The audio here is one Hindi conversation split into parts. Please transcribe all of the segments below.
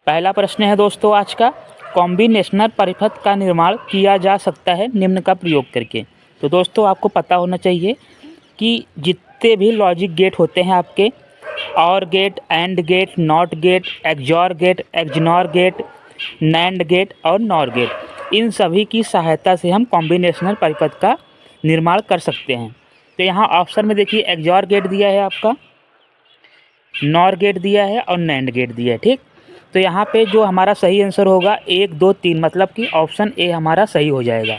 पहला प्रश्न है दोस्तों आज का, कॉम्बिनेशनल परिपथ का निर्माण किया जा सकता है निम्न का प्रयोग करके। तो दोस्तों आपको पता होना चाहिए कि जितने भी लॉजिक गेट होते हैं आपके, OR gate, AND gate, NOT gate, XOR gate, XNOR gate, NAND gate और नॉर गेट, इन सभी की सहायता से हम कॉम्बिनेशनल परिपथ का निर्माण कर सकते हैं। तो यहाँ ऑप्शन में देखिए एक्सॉर गेट दिया है आपका, नॉर गेट दिया है और नैंड गेट दिया है। ठीक, तो यहाँ पे जो हमारा सही आंसर होगा 1, 2, 3, मतलब कि ऑप्शन ए हमारा सही हो जाएगा।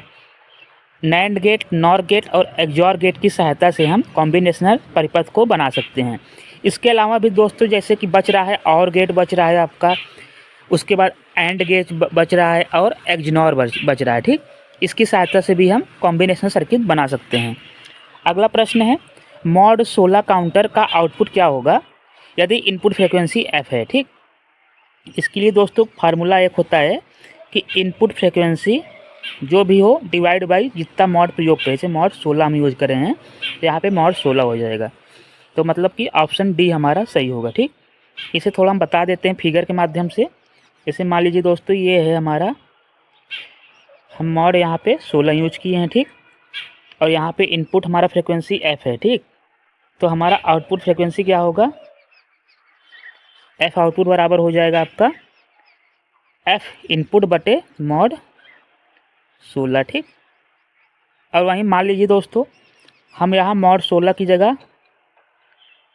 नैंड गेट, नॉर गेट और एक्सॉर गेट की सहायता से हम कॉम्बिनेशनल परिपथ को बना सकते हैं। इसके अलावा भी दोस्तों जैसे कि बच रहा है और गेट बच रहा है आपका, उसके बाद एंड गेट बच रहा है और एक्सनॉर बच रहा है। ठीक, इसकी सहायता से भी हम कॉम्बिनेशनल सर्किट बना सकते हैं। अगला प्रश्न है, मॉड 16 काउंटर का आउटपुट क्या होगा यदि इनपुट फ्रीक्वेंसी एफ है। ठीक, इसके लिए दोस्तों फार्मूला एक होता है कि इनपुट फ्रीक्वेंसी जो भी हो डिवाइड बाई जितना मॉड प्रयोग करें। जैसे मॉड 16 हम यूज़ कर रहे हैं तो यहाँ पे मॉड 16 हो जाएगा। तो मतलब कि ऑप्शन डी हमारा सही होगा। ठीक, इसे थोड़ा हम बता देते हैं फिगर के माध्यम से। जैसे मान लीजिए दोस्तों ये है हमारा, हम मॉड यहाँ पे 16 यूज किए हैं। ठीक, और यहाँ पे इनपुट हमारा फ्रीक्वेंसी एफ है। ठीक, तो हमारा आउटपुट फ्रीक्वेंसी क्या होगा, एफ आउटपुट बराबर हो जाएगा आपका एफ इनपुट बटे मॉड 16। ठीक, और वहीं मान लीजिए दोस्तों हम यहाँ मॉड 16 की जगह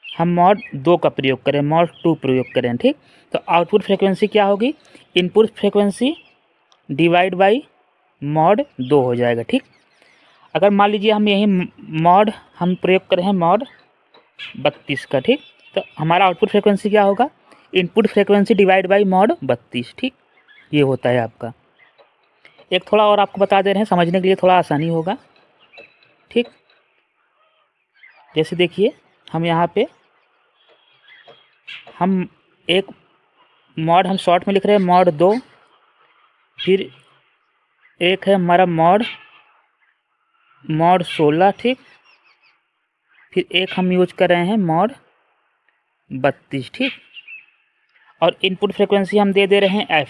हम मॉड 2 का प्रयोग करें, मॉड 2 प्रयोग करें। ठीक, तो आउटपुट फ्रीक्वेंसी क्या होगी, input frequency divide by mod 2 हो जाएगा। ठीक, अगर मान लीजिए हम यही मॉड हम प्रयोग करें हैं मॉड 32 का। ठीक, तो हमारा आउटपुट फ्रीक्वेंसी क्या होगा, input frequency divide by mod 32। ठीक, ये होता है आपका। एक थोड़ा और आपको बता दे रहे हैं, समझने के लिए थोड़ा आसानी होगा। ठीक, जैसे देखिए हम यहाँ पे हम एक मॉड हम शॉर्ट में लिख रहे हैं मॉड 2, फिर एक है हमारा मॉड 16। ठीक, फिर एक हम यूज कर रहे हैं मॉड 32। ठीक, और इनपुट फ्रीक्वेंसी हम दे रहे हैं एफ।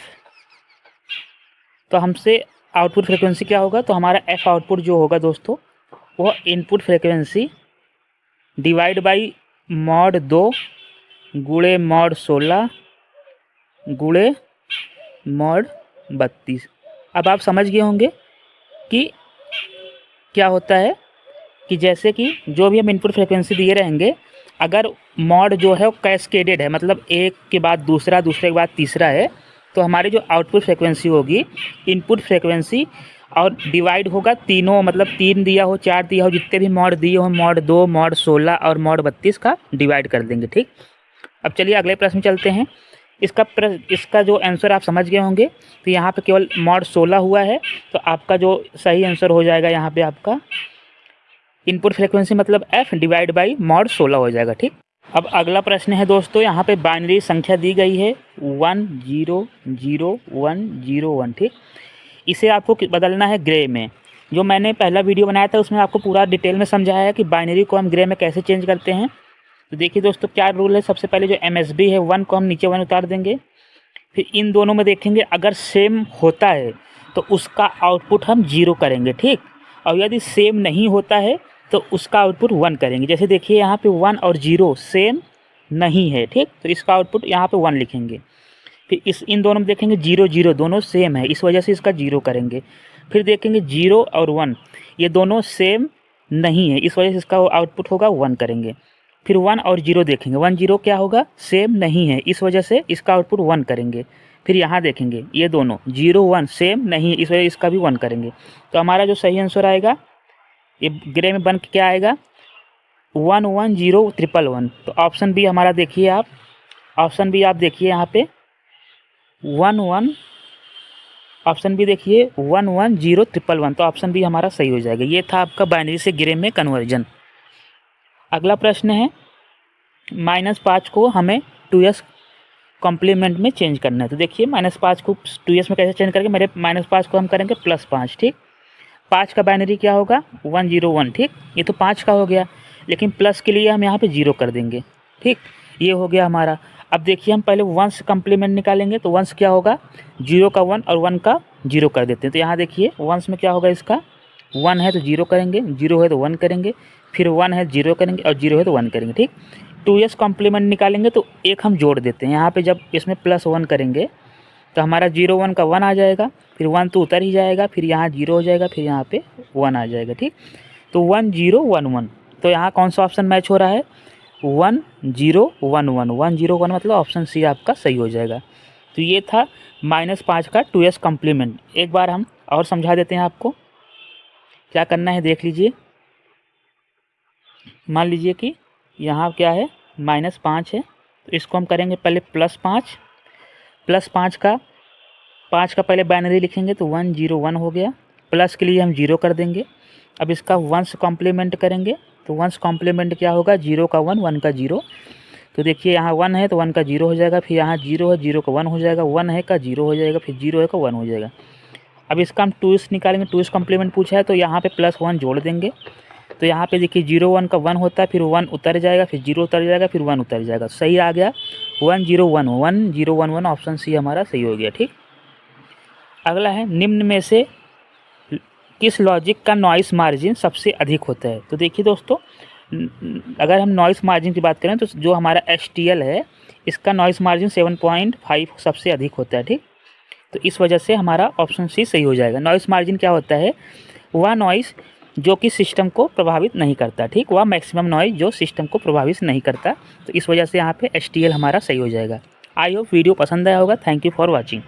तो हमसे आउटपुट फ्रीक्वेंसी क्या होगा, तो हमारा एफ आउटपुट जो होगा दोस्तों वह input frequency divide by mod 2 गुणे मॉड 16 गुणे मॉड 32। अब आप समझ गए होंगे कि क्या होता है कि जैसे कि जो भी हम इनपुट फ्रीक्वेंसी दिए रहेंगे, अगर मॉड जो है वो कैस्केडेड है, मतलब एक के बाद दूसरा, दूसरे के बाद तीसरा है, तो हमारी जो आउटपुट फ्रीक्वेंसी होगी इनपुट फ्रीक्वेंसी और डिवाइड होगा तीनों, मतलब 3 दिया हो, 4 दिया हो, जितने भी मॉड दिए हो, मॉड 2, मॉड 16 और मॉड 32 का डिवाइड कर देंगे। ठीक, अब चलिए अगले प्रश्न चलते हैं। इसका जो आंसर आप समझ गए होंगे। तो यहाँ पे केवल मॉड 16 हुआ है, तो आपका जो सही आंसर हो जाएगा यहाँ पे आपका इनपुट फ्रीक्वेंसी मतलब एफ डिवाइड बाई मॉड 16 हो जाएगा। ठीक, अब अगला प्रश्न है दोस्तों, यहाँ पे बाइनरी संख्या दी गई है 1 0 0 1 0 1। ठीक, इसे आपको बदलना है ग्रे में। जो मैंने पहला वीडियो बनाया था उसमें आपको पूरा डिटेल में समझाया है कि बाइनरी को हम ग्रे में कैसे चेंज करते हैं। तो देखिए दोस्तों क्या रूल है, सबसे पहले जो MSB है 1 को हम नीचे 1 उतार देंगे, फिर इन दोनों में देखेंगे अगर सेम होता है तो उसका आउटपुट हम 0 करेंगे। ठीक, और यदि सेम नहीं होता है तो उसका आउटपुट 1 करेंगे। जैसे देखिए यहाँ पे 1 और 0 सेम नहीं है। ठीक, तो इसका आउटपुट यहाँ पे 1 लिखेंगे। फिर इन दोनों में देखेंगे 0 0 दोनों सेम है, इस वजह से इसका 0 करेंगे। फिर देखेंगे 0 और 1 ये दोनों सेम नहीं है, इस वजह से इसका आउटपुट होगा 1 करेंगे। फिर 1 और 0 देखेंगे, 1 0 क्या होगा, सेम नहीं है, इस वजह से इसका आउटपुट 1 करेंगे। फिर यहाँ देखेंगे ये दोनों 0 1 सेम नहीं है, इस वजह से इसका भी 1 करेंगे। तो हमारा जो सही आंसर आएगा ये ग्रे में बन के क्या आएगा 1 1 0 1 1 1। तो ऑप्शन बी हमारा देखिए आप, ऑप्शन बी आप देखिए यहाँ पे 1 1, ऑप्शन बी देखिए 1 1 0 1 1। तो ऑप्शन बी हमारा सही हो जाएगा। ये था आपका बाइनरी से ग्रे में कन्वर्जन। अगला प्रश्न है, -5 को हमें 2s कॉम्प्लीमेंट में चेंज करना है। तो देखिए -5 को 2s में कैसे चेंज करेंगे, मेरे -5 को हम करेंगे +5। ठीक, 5 का बाइनरी क्या होगा 1 0 1। ठीक, ये तो 5 का हो गया, लेकिन प्लस के लिए हम यहाँ पे 0 कर देंगे। ठीक, ये हो गया हमारा। अब देखिए हम पहले 1 से कम्प्लीमेंट निकालेंगे, तो 1 क्या होगा 0 का 1 और 1 का 0 कर देते हैं। तो यहाँ देखिए 1 में क्या होगा, इसका 1 है तो 0 करेंगे, 0 है तो 1 करेंगे, फिर 1 है 0 करेंगे और 0 है तो 1 करेंगे। ठीक, 2s कॉम्प्लीमेंट निकालेंगे तो एक हम जोड़ देते हैं। यहाँ पे जब इसमें +1 करेंगे तो हमारा 0 1 का 1 आ जाएगा, फिर 1 तो उतर ही जाएगा, फिर यहाँ 0 हो जाएगा, फिर यहाँ पे 1 आ जाएगा। ठीक, तो 1 0 1 1, तो यहाँ कौन सा ऑप्शन मैच हो रहा है 1 0 1 1, 1 0 1 मतलब ऑप्शन सी आपका सही हो जाएगा। तो ये था -5 का 2s कॉम्प्लीमेंट। एक बार हम और समझा देते हैं आपको, क्या करना है देख लीजिए। मान लीजिए कि यहाँ क्या है -5 है, तो इसको हम करेंगे पहले +5, +5 का 5 का पहले बाइनरी लिखेंगे तो 1 0 1 हो गया, प्लस के लिए हम 0 कर देंगे। अब इसका 1 कॉम्प्लीमेंट करेंगे तो 1 कॉम्प्लीमेंट क्या होगा 0 का 1 1 का 0, तो देखिए यहाँ 1 है तो 1 का 0 हो जाएगा, फिर यहाँ 0 है 0 का 1 हो जाएगा, 1 है का 0 हो जाएगा, फिर 0 है का 1 हो जाएगा। अब इसका हम 2s निकालेंगे, 2s कॉम्प्लीमेंट पूछा है तो यहाँ पे +1 जोड़ देंगे। तो यहाँ पे देखिए 0 1 का 1 होता है, फिर 1 उतर जाएगा, फिर 0 उतर जाएगा, फिर 1 उतर जाएगा, सही आ गया 1 0 1 1 0 1 1, ऑप्शन सी हमारा सही हो गया। ठीक, अगला है निम्न में से किस लॉजिक का नॉइस मार्जिन सबसे अधिक होता है। तो देखिए दोस्तों, अगर हम नॉइस मार्जिन की बात करें तो जो हमारा STL है इसका नॉइस मार्जिन 7.5 सबसे अधिक होता है। ठीक, तो इस वजह से हमारा ऑप्शन सी सही हो जाएगा। नॉइस मार्जिन क्या होता है, वह नॉइस जो कि सिस्टम को प्रभावित नहीं करता। ठीक, वह मैक्सिमम नॉइस जो सिस्टम को प्रभावित नहीं करता, तो इस वजह से यहाँ पे STL हमारा सही हो जाएगा। आई होप वीडियो पसंद आया होगा। Thank you for watching.